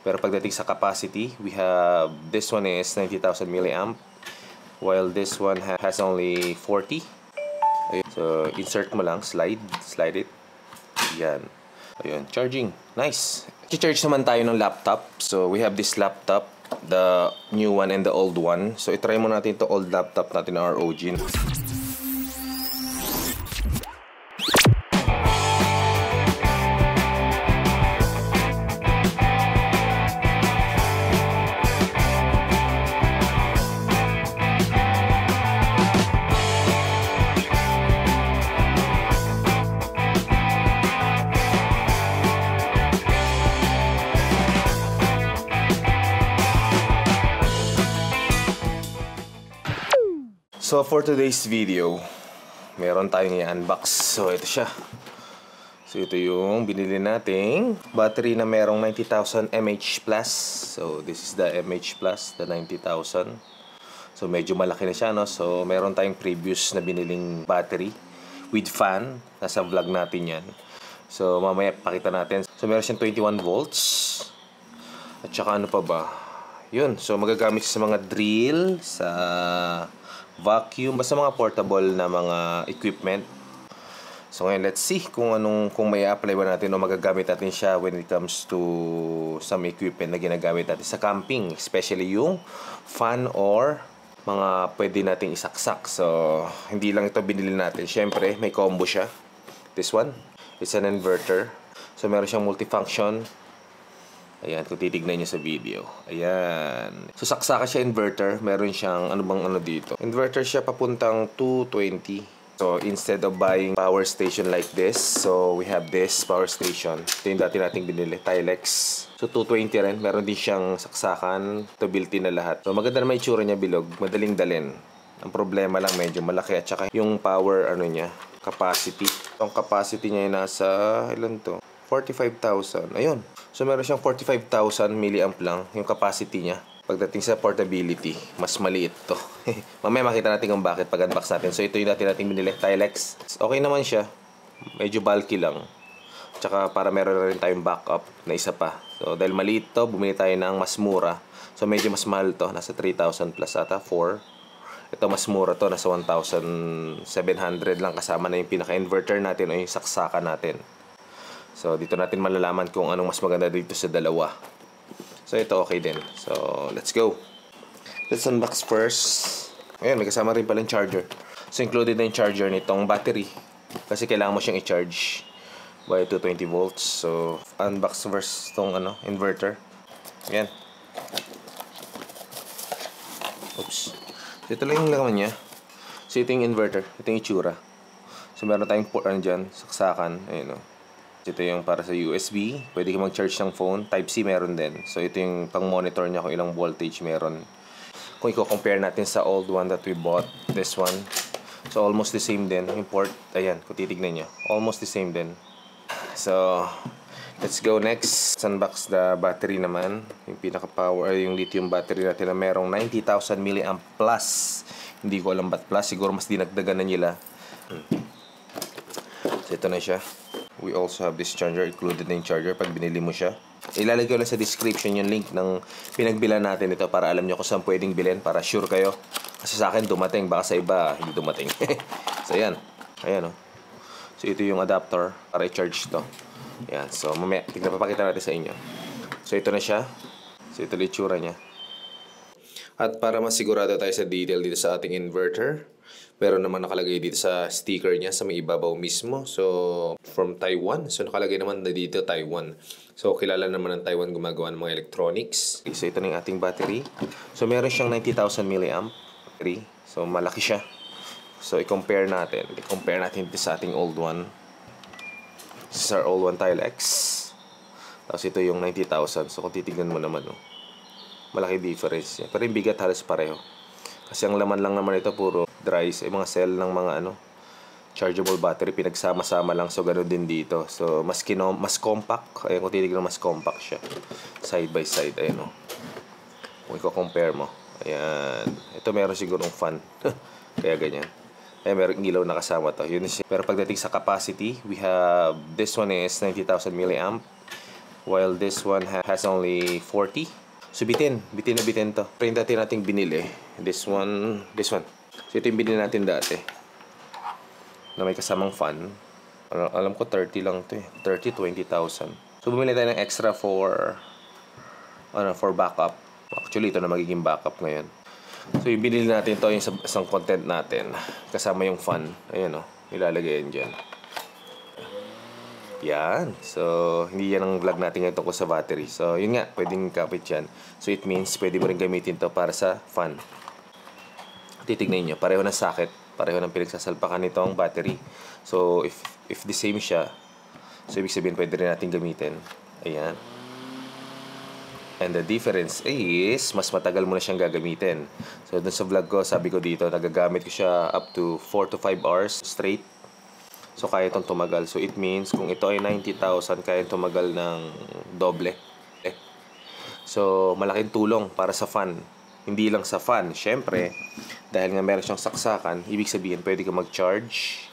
Pero pagdating sa capacity, we have this one is 90,000 milliamp, while this one has only 40. Ayun. So insert mo lang, slide it. Yan. Ayun, charging. Nice. I-charge naman tayo ng laptop. So we have this laptop, the new one and the old one. So i-try mo natin to old laptop natin na ROG. So for today's video, meron tayong i-unbox. So ito siya. So ito yung binili nating battery na merong 90,000 mAh plus. So this is the mAh plus, the 90,000. So medyo malaki na siya, no? So meron tayong previous na biniling battery with fan. Nasa vlog natin yan. So mamaya pakita natin. So meron siyang 21 volts. At saka ano pa ba? Yun. So magagamit siya sa mga drill, sa vacuum, basta mga portable na mga equipment. So ngayon, let's see kung may apply ba natin o magagamit natin siya when it comes to some equipment na ginagamit natin sa camping, especially yung fan or mga pwede nating isaksak. So hindi lang ito binili natin. Syempre, may combo siya. This one, it's an inverter. So meron siyang multifunction. Ayan, kung titignan nyo sa video. Ayan. So, saksakan siya inverter. Meron siyang, dito. Inverter siya papuntang 220. So, instead of buying power station like this, so we have this power station. Ito yung dati nating binili, Tilex. So, 220 rin. Meron din siyang saksakan. Ito, built-in na lahat. So, maganda na may itsura niya, bilog. Madaling dalhin. Ang problema lang, medyo malaki. At saka yung power, niya, capacity. Ang capacity niya ay nasa, ilan to? 45,000. Ayun. So, meron siyang 45,000 milliamp lang yung capacity niya. Pagdating sa portability, mas maliit to. Mamaya makita natin kung bakit pag-unbox natin. So, ito yung dati nating binili, Tilex. Okay naman siya. Medyo bulky lang. Tsaka para meron na rin tayong backup na isa pa. So, dahil maliit to, bumili tayo ng mas mura. So, medyo mas mahal to. Nasa 3,000 plus ata, 4. Ito mas mura to. Nasa 1,700 lang kasama na yung pinaka-inverter natin o yung saksakan natin. So, dito natin malalaman kung anong mas maganda dito sa dalawa. So, ito okay din. So, let's go. Let's unbox first. Ayan, may kasama rin pala yung charger. So, included na yung charger nitong battery. Kasi kailangan mo siyang i-charge by 220 volts. So, unbox first itong inverter. Ayan. Oops. So, ito lang yung laman niya. So, ito yung inverter. Ito yung itsura. So, meron tayong port dyan, saksakan. Ayan o. Ito yung para sa USB. Pwede ka mag-charge ng phone. Type-C meron din. So, ito yung pang-monitor niya kung ilang voltage meron. Kung i-compare natin sa old one that we bought, this one. So, almost the same din. Yung port, ayan, kung titignan nyo. Almost the same din. So, let's go next. Let's unbox the battery naman. Yung pinaka-power, yung lithium battery natin na merong 90,000 milliamp plus. Hindi ko alam ba't plus. Siguro mas dinagdagan na nila. So, ito na siya. We also have this charger, included na yung charger pag binili mo siya. Ilalagay ko lang sa description yung link ng pinagbilan natin ito para alam nyo kung saan pwedeng bilhin para sure kayo. Kasi sa akin dumating, baka sa iba hindi dumating. So ayan, ayan o. So ito yung adapter para i-charge to. Ayan, so mamaya, papakita natin sa inyo. So ito na siya. So ito yung itsura niya. At para masigurado tayo sa detail dito sa ating inverter, meron naman nakalagay dito sa sticker niya sa may ibabaw mismo. So, from Taiwan. So, nakalagay naman na dito Taiwan. So, kilala naman ng Taiwan gumagawa ng mga electronics. So, ito na yung ating battery. So, meron siyang 90,000 milliamp battery. So, malaki siya. So, i-compare natin. Ito sa ating old one. This is our old one, Tilex. Tapos, ito yung 90,000. So, kung titignan mo naman, malaki difference niya. Pero yung bigat halos pareho. Kasi ang laman lang naman ito puro dries, mga cell ng mga chargeable battery, pinagsama-sama lang. So ganoon din dito. So mas compact. Ayun, kung titignan mas compact siya. Side by side, ayun kung i-compare mo. Ayan. Ito meron sigurong fan. Kaya ganyan. Ayan, meron ilaw na kasama to. Yun siya. Pero pagdating sa capacity, we have this one is 90,000 milliamp. while this one has only 40. So bitin na bitin to. Pero yung dati nating binili, this one. So ito yung binili natin dati na may kasamang fan. Alam ko 30 lang to eh. 20,000. So bumili tayo ng extra for backup. Actually ito na magiging backup ngayon. So yung binili natin to yung isang content natin kasama yung fan. Ayan o, ilalagay yan dyan. Yan. So, hindi yan ang vlog natin ngayon tungkol sa battery. So, yun nga, pwedeng kapit yan. So, it means pwede mo rin gamitin to para sa fan. Titignan nyo, pareho ng socket, pareho ng pinagsasalpakan nitong battery. So, if the same siya, so ibig sabihin pwede rin natin gamitin. Ayan. And the difference is, mas matagal mo na siyang gagamitin. So, dun sa vlog ko, sabi ko dito, nagagamit ko siya up to 4 to 5 hours straight. So, kaya itong tumagal. So, it means, kung ito ay 90,000, kaya tumagal ng doble. So, malaking tulong para sa fan. Hindi lang sa fan. Siyempre, dahil nga meron siyang saksakan, ibig sabihin, pwede ka mag-charge.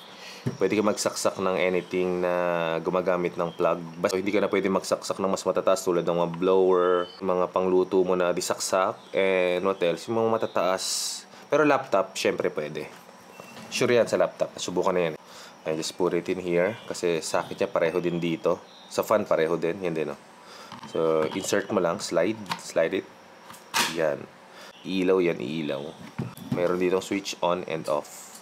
Pwede ka magsaksak ng anything na gumagamit ng plug. Basta hindi ka na pwede magsaksak ng mas matataas tulad ng mga blower, mga pangluto mo na disaksak, and what else, yung mga matataas. Pero laptop, siyempre pwede. Sure yan sa laptop. Subukan na yan. I just put it in here kasi socket niya pareho din dito. Sa fan pareho din, yan din, no? So, insert mo lang, slide it. Yan. Ilaw yan, ilaw. Meron ditong switch on and off.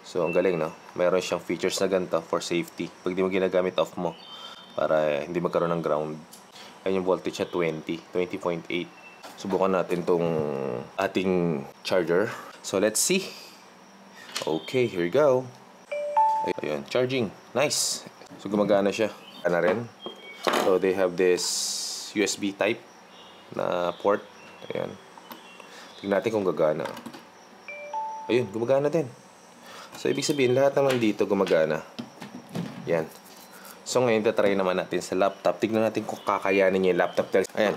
So, ang galing, no? Meron siyang features na ganito for safety. Pag di mo ginagamit, off mo para hindi magkaroon ng ground. Ayun yung voltage niya, 20.8. Subukan natin tong ating charger. So, let's see. Okay, here we go. Ayun, charging. Nice. So, gumagana siya. Ano rin. So, they have this USB type na port. Ayan. Tingnan natin kung gagana. Ayun, gumagana din. So, ibig sabihin, lahat naman dito gumagana. Yan. So, ngayon, tatry naman natin sa laptop. Tignan natin kung kakayanin niya yung laptop. Ayan.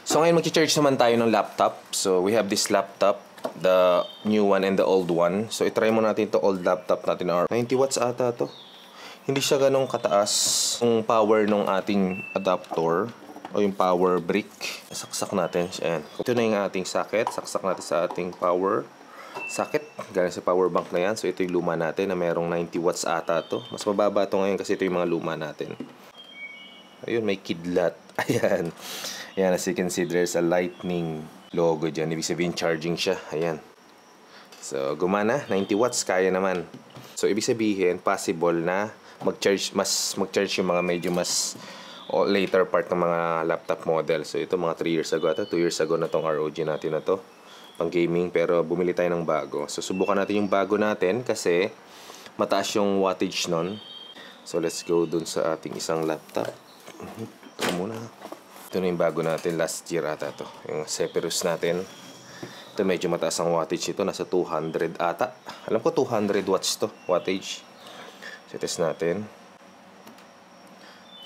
So, ngayon, mag-charge naman tayo ng laptop. So, we have this laptop. The new one and the old one. So, itry mo natin ito old laptop natin. 90 watts ata to. Hindi siya ganong kataas yung power ng ating adapter o yung power brick. Saksak natin. Ayan. Ito na yung ating socket. Saksak natin sa ating power socket. Galing sa power bank na yan. So, ito yung luma natin na merong 90 watts ata to. Mas mababa to ngayon kasi ito yung mga luma natin. Ayun, may kidlat. Ayan. Ayan, as you can see, there's a lightning logo dyan. Ibig sabihin charging siya. Ayan. So, gumana. 90 watts. Kaya naman. So, ibig sabihin, possible na mag-charge yung mga medyo mas later part ng mga laptop model. So, ito mga 3 years ago. Ito, 2 years ago na tong ROG natin na to. Pang gaming. Pero, bumili tayo ng bago. So, subukan natin yung bago natin kasi mataas yung wattage nun. So, let's go dun sa ating isang laptop. Ito muna. Ito na yung bago natin, last year ata to. Yung Zephyrus natin. Ito medyo mataas ang wattage ito. Nasa 200 ata. Alam ko 200 watts to, wattage. So, test natin.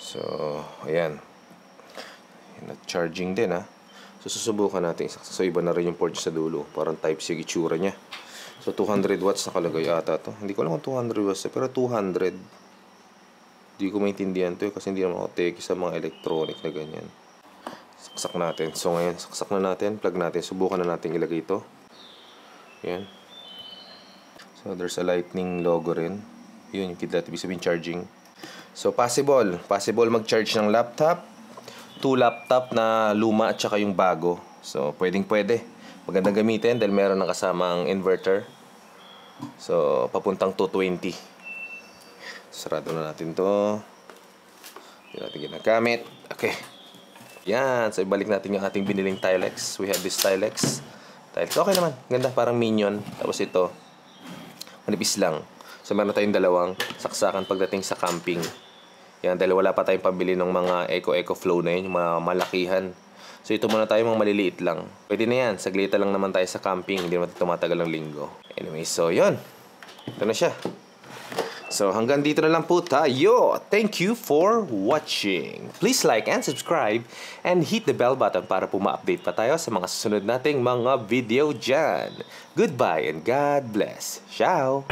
So, ayan. Charging din, ha. So, susubukan natin. So, iba na rin yung port sa dulo. Parang Type-C itsura niya. So, 200 watts nakalagay ata to. Hindi ko alam kung 200 watts. Pero 200. Hindi ko maintindihan to kasi hindi naman ako teki sa mga electronic na ganyan. Saksak natin. So ngayon, saksak na natin. Plug natin. Subukan na natin ilagay ito. Yan. So there's a lightning logo rin. Yun yung kidlat. Ibig sabihin charging. So possible. Possible mag-charge ng laptop. 2 laptop na luma at saka yung bago. So pwedeng pwede. Magandang gamitin dahil meron ng kasamang inverter. So papuntang 220. Sarado na natin to. Hindi natin ginagamit. Okay. Yan. So, ibalik natin yung ating biniling Tilex. We have this Tilex. Okay naman. Ganda. Parang minion. Tapos ito, manipis lang. So, meron tayong dalawang saksakan pagdating sa camping. Yan. Dahil wala pa tayong pambili ng mga Eco Flow na yun. Yung mga malakihan. So, ito muna tayo mga maliliit lang. Pwede na yan. Saglita lang naman tayo sa camping. Hindi naman tumatagal ng linggo. Anyway, so, yun. Ito na siya. So, hanggang dito na lang po tayo. Thank you for watching. Please like and subscribe and hit the bell button para po ma-update pa tayo sa mga susunod nating mga video dyan. Goodbye and God bless. Ciao!